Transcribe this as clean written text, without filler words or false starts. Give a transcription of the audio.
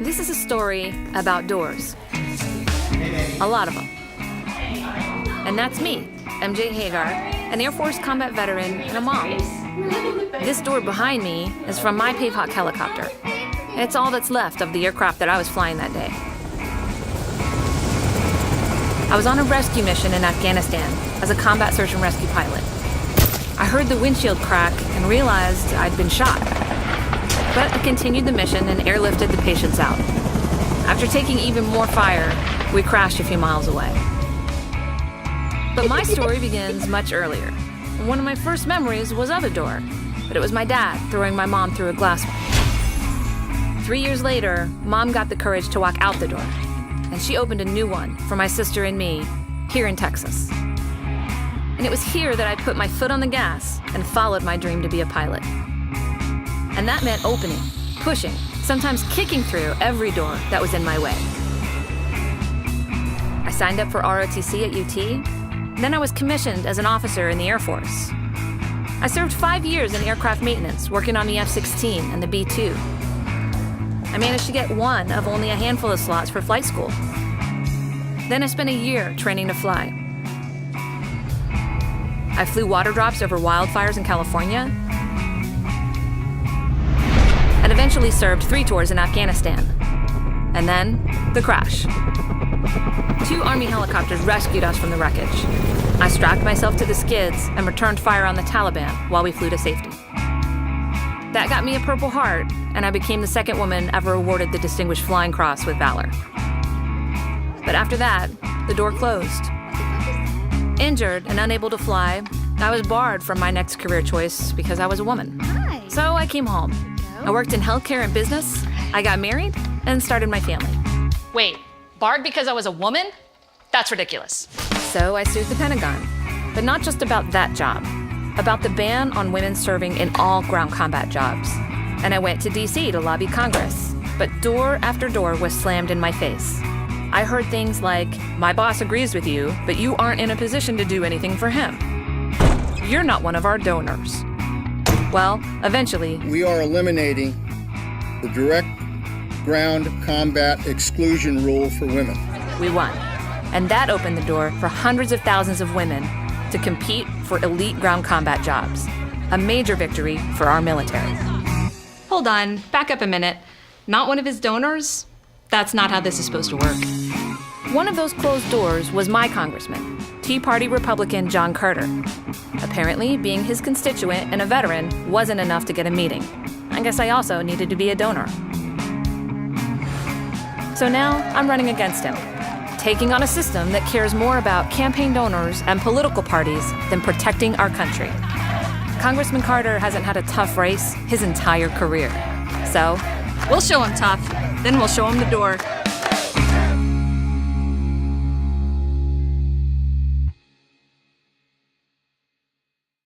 This is a story about doors. A lot of them. And that's me, MJ Hegar, an Air Force combat veteran and a mom. This door behind me is from my Pavehawk helicopter. It's all that's left of the aircraft that I was flying that day. I was on a rescue mission in Afghanistan as a combat search and rescue pilot. I heard the windshield crack and realized I'd been shot. But I continued the mission and airlifted the patients out. After taking even more fire, we crashed a few miles away. But my story begins much earlier. One of my first memories was of a door, but it was my dad throwing my mom through a glass. 3 years later, Mom got the courage to walk out the door, and she opened a new one for my sister and me here in Texas. And it was here that I put my foot on the gas and followed my dream to be a pilot. And that meant opening, pushing, sometimes kicking through every door that was in my way. I signed up for ROTC at UT. Then I was commissioned as an officer in the Air Force. I served 5 years in aircraft maintenance, working on the F-16 and the B-2. I managed to get one of only a handful of slots for flight school. Then I spent a year training to fly. I flew water drops over wildfires in California, and eventually served 3 tours in Afghanistan. And then, the crash. 2 Army helicopters rescued us from the wreckage. I strapped myself to the skids and returned fire on the Taliban while we flew to safety. That got me a Purple Heart, and I became the second woman ever awarded the Distinguished Flying Cross with Valor. But after that, the door closed. Injured and unable to fly, I was barred from my next career choice because I was a woman. Hi. So I came home. I worked in healthcare and business, I got married, and started my family. Wait, barred because I was a woman? That's ridiculous. So I sued the Pentagon, but not just about that job, about the ban on women serving in all ground combat jobs. And I went to DC to lobby Congress, but door after door was slammed in my face. I heard things like, "My boss agrees with you, but you aren't in a position to do anything for him. You're not one of our donors." Well, eventually, we are eliminating the direct ground combat exclusion rule for women. we won. And that opened the door for hundreds of thousands of women to compete for elite ground combat jobs. A major victory for our military. Hold on, back up a minute. Not one of his donors? That's not how this is supposed to work. One of those closed doors was my congressman, Tea Party Republican John Carter. Apparently, being his constituent and a veteran wasn't enough to get a meeting. I guess I also needed to be a donor. So now I'm running against him, taking on a system that cares more about campaign donors and political parties than protecting our country. Congressman Carter hasn't had a tough race his entire career. So, We'll show him tough, then we'll show him the door.